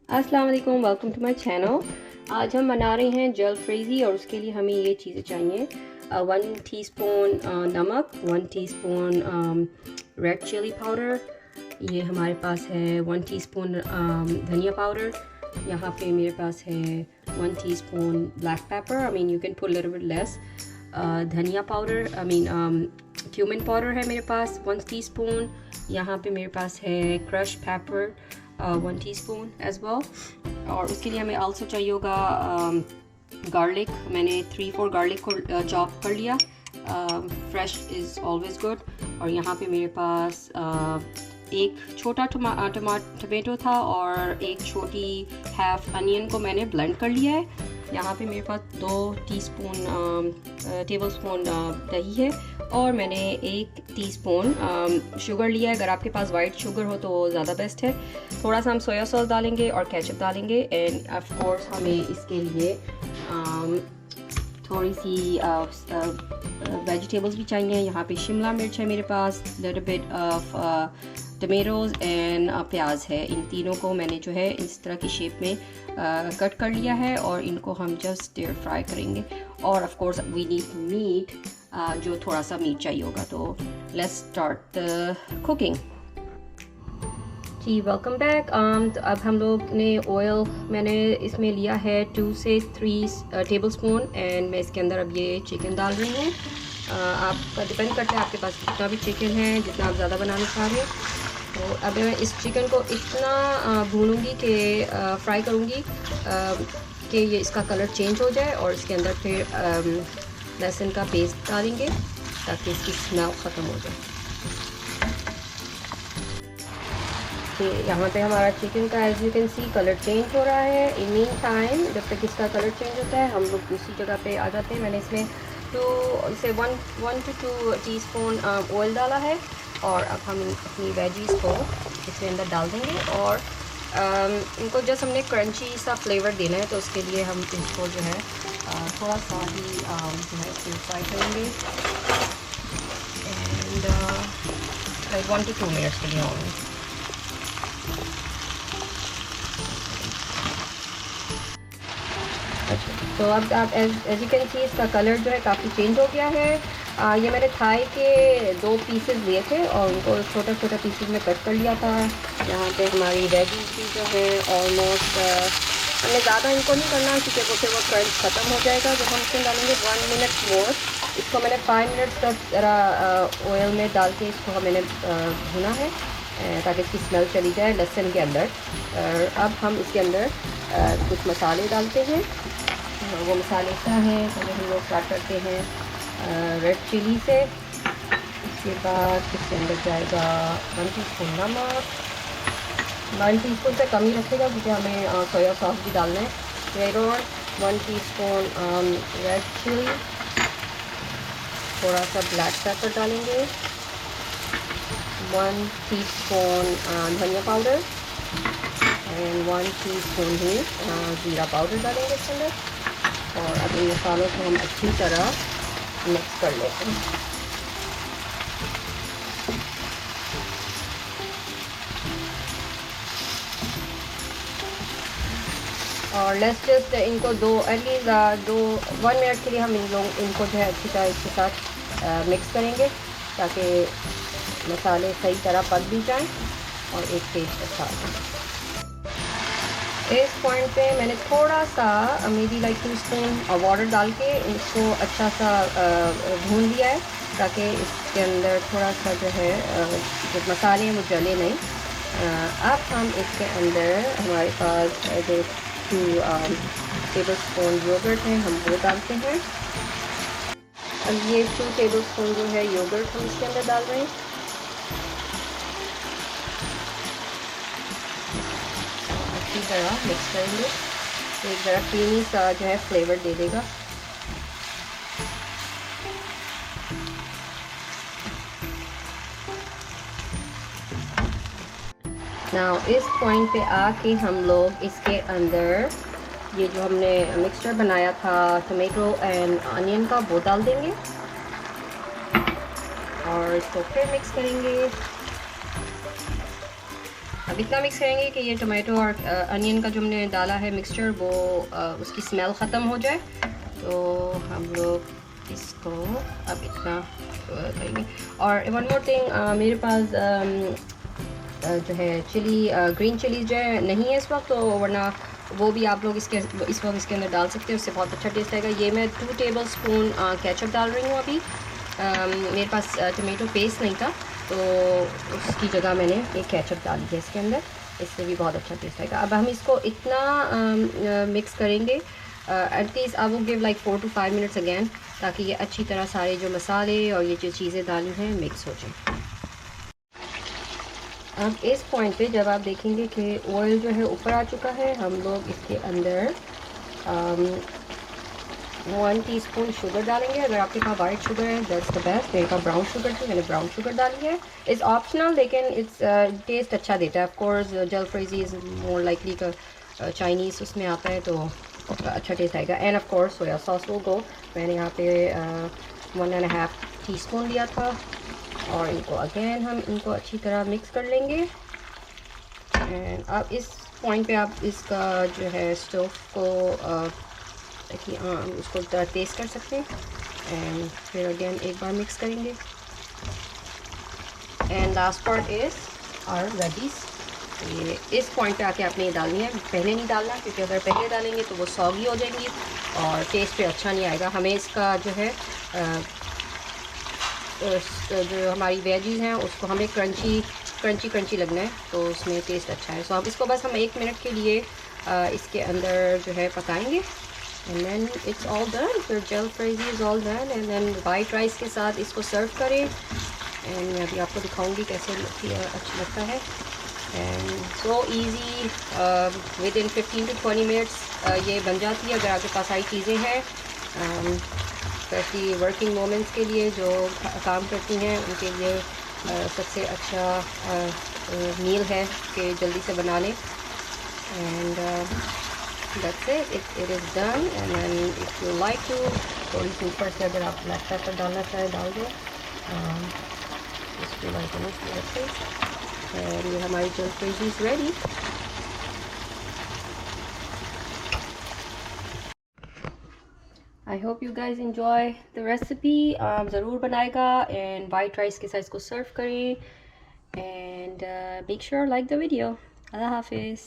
अस्सलाम वालेकुम, welcome to my channel. आज हम बना रहे हैं जलफ्रेजी और उसके लिए हमें ये चीज़ें चाहिए। 1 टीस्पून नमक, 1 टीस्पून रेड चिली पाउडर, ये हमारे पास है 1 टीस्पून धनिया पाउडर, यहाँ पे मेरे पास है 1 teaspoon black pepper, I mean you can put little bit less. धनिया powder, I mean cumin powder है मेरे पास 1 टीस्पून। यहाँ पे मेरे पास है crush pepper 1 teaspoon as well. और उसके लिए हमें आल्सो चाहिए होगा गार्लिक। मैंने 3-4 गार्लिक को चॉप कर लिया, फ्रेश इज़ ऑलवेज़ गुड। और यहाँ पे मेरे पास एक छोटा टमाटो था और एक छोटी हाफ अनियन को मैंने ब्लेंड कर लिया है। यहाँ पे मेरे पास 2 टेबल स्पून दही है और मैंने 1 टीस्पून शुगर लिया है। अगर आपके पास वाइट शुगर हो तो वो ज़्यादा बेस्ट है। थोड़ा सा हम सोया सॉस डालेंगे और केचप डालेंगे। एंड ऑफ कोर्स हमें इसके लिए थोड़ी सी वेजिटेबल्स भी चाहिए। यहाँ पे शिमला मिर्च है मेरे पास, little bit of tomatoes and प्याज है। इन तीनों को मैंने जो है इस तरह की शेप में कट कर लिया है और इनको हम जस्ट स्टिर फ्राई करेंगे। और of course we need meat, जो थोड़ा सा मीट चाहिए होगा। तो लेट्स स्टार्ट द कुकिंग। जी वेलकम बैक। तो अब हम लोग ने ऑयल मैंने इसमें लिया है 2 से 3 टेबल स्पून एंड मैं इसके अंदर अब ये चिकन डाल रही हूँ। आपका डिपेंड करता है आपके पास कितना भी चिकन है, जितना आप ज़्यादा बनाना चाह रहे हैं। तो अब मैं इस चिकन को इतना भूनूंगी कि फ्राई करूँगी कि ये इसका कलर चेंज हो जाए और इसके अंदर फिर लहसुन का पेस्ट डालेंगे ताकि इसकी स्मेल ख़त्म हो जाए। यहाँ पे हमारा चिकन का as you can see colour change हो रहा है। इन मीन टाइम जब तक इसका कलर चेंज होता है हम लोग दूसरी जगह पे आ जाते हैं। मैंने इसमें 1 to 2 टीस्पून ऑयल डाला है और अब हम अपनी वेजीज़ को इसके अंदर डाल देंगे और इनको जस्ट हमने क्रंची सा फ्लेवर देना है। तो उसके लिए हम इसको जो है थोड़ा सा ही जो है फ्राई करेंगे एंड लाइक 1 to 2 मिनट्स के लिए होंगे। तो अब आप एज यू कैन सी इसका कलर जो है काफ़ी चेंज हो गया है। ये मैंने थाई के 2 पीसेस लिए थे और उनको छोटा छोटा पीसेस में कट कर लिया था। यहाँ पे हमारी वेजीज भी जो है ऑलमोस्ट हमने ज़्यादा इनको नहीं करना क्योंकि वो फिर वो क्रंच ख़त्म हो जाएगा जब हम इसमें डालेंगे। 1 मिनट मोर इसको मैंने 5 मिनट्स तक ज़रा ऑयल में डाल के इसको मैंने भुना है ताकि इसकी स्मेल चली जाए लहसुन के अंदर। अब हम इसके अंदर कुछ मसाले डालते हैं। वो मसाले क्या हैं, पहले हम लोग स्टार्ट करते हैं रेड चिली से। इसके बाद इसके अंदर जाएगा 1 टीस्पून नमक, 1 टीस्पून से कम ही रखेगा क्योंकि हमें सोया सॉस भी डालना है। फिर 1 टीस्पून रेड चिली, थोड़ा सा ब्लैक पेपर डालेंगे, 1 टीस्पून धनिया पाउडर एंड 1 टीस्पून ही जीरा पाउडर डालेंगे इसके अंदर। और अब इन मसालों को हम अच्छी तरह मिक्स कर लेते हैं। और लेट्स जस्ट इनको एटलीस्ट 1 मिनट के लिए हम इनको जो है अच्छी तरह इसके साथ मिक्स करेंगे ताकि मसाले सही तरह पक भी जाएं और एक टेस्ट अच्छा आए। इस पॉइंट पे मैंने थोड़ा सा may be like 2 spoon water डाल के इसको अच्छा सा भून लिया है ताकि इसके अंदर थोड़ा सा जो है जो मसाले हैं वो जले नहीं। अब हम इसके अंदर हमारे पास जो 2 टेबल स्पून योगर्ट है हम वो डालते हैं। अब ये 2 टेबल स्पून जो है योगर्ट हम इसके अंदर डाल रहे हैं। अच्छी तरह मिक्स करेंगे, एक ज़रा क्रीमी सा जो है फ्लेवर दे देगा। नाउ इस पॉइंट पे आके हम लोग इसके अंदर ये जो हमने मिक्सचर बनाया था टमेटो एंड अनियन का वो डाल देंगे और इसको फिर मिक्स करेंगे। अब अब इतना मिक्स करेंगे कि ये टमाटो और अनियन का जो हमने डाला है मिक्सचर वो उसकी स्मेल ख़त्म हो जाए। तो हम लोग इसको अब इतना करेंगे। और वन मोर थिंग, मेरे पास जो है चिली ग्रीन चिली जो है नहीं है इस वक्त, तो वरना वो भी आप लोग इस वक्त इसके अंदर डाल सकते हैं, उससे बहुत अच्छा टेस्ट आएगा। ये मैं 2 टेबल स्पून केचप डाल रही हूँ अभी। मेरे पास टमेटो पेस्ट नहीं था तो उसकी जगह मैंने एक केचप डाली है इसके अंदर, इससे भी बहुत अच्छा टेस्ट आएगा। अब हम इसको इतना मिक्स करेंगे, at least I will give like 4 to 5 minutes again, ताकि ये अच्छी तरह सारे जो मसाले और ये जो चीज़ें डाली हैं मिक्स हो जाए। अब इस पॉइंट पे जब आप देखेंगे कि ऑयल जो है ऊपर आ चुका है, हम लोग इसके अंदर 1 टीस्पून शुगर डालेंगे। अगर आपके पास वाइट शुगर है दैट्स द बेस्ट। मेरे पास ब्राउन शुगर थी, मैंने ब्राउन शुगर डाली है। इट्स ऑप्शनल, लेकिन इट्स टेस्ट अच्छा देता है। Of course jalfrezi is more likely का चाइनीज़ उसमें आता है, तो अच्छा टेस्ट आएगा। End of course soya sauce वो गो, मैंने यहाँ पे 1.5 टीस्पून लिया था। और इनको अगेन हम इनको अच्छी तरह मिक्स कर लेंगे। एंड अब इस पॉइंट पे आप इसका जो है स्टोव को देखिए उसको तेज़ कर सकते हैं। एंड फिर अगेन एक बार मिक्स करेंगे। And last part is our veggies. ये इस पॉइंट पे आके आपने ये डालनी है, पहले नहीं डालना, क्योंकि अगर पहले डालेंगे तो वो सॉगी हो जाएंगी और टेस्ट पे अच्छा नहीं आएगा। हमें इसका जो है जो हमारी वेजीज़ हैं उसको हमें क्रंची लगना है, तो उसमें टेस्ट अच्छा है। सो अब इसको बस हम 1 मिनट के लिए इसके अंदर जो है पकाएंगे। And then it's all done, फिर jalfrezi is all done. And then white rice के साथ इसको सर्व करें। एंड मैं अभी आपको दिखाऊंगी कैसे अच्छा लगता है। And so easy, with in 15 to 20 minutes ये बन जाती है। अगर आपके पास सारी चीज़ें हैं, स्पेशली वर्किंग वूमेंस के लिए जो काम करती हैं, उनके लिए सबसे अच्छा मील है कि जल्दी से बना लें। And that's it is done. And then if you like to, थोड़ी सी ऊपर से अगर आप ब्लैक पेपर डालना चाहें डाल दें। इसको लाइक एंड ये हमारी jalfrezi is ready. I hope you guys enjoy the recipe. ज़रूर बनाएगा एंड वाइट राइस के साथ इसको सर्व करें। And make sure like the video. अल्लाह हाफिज़।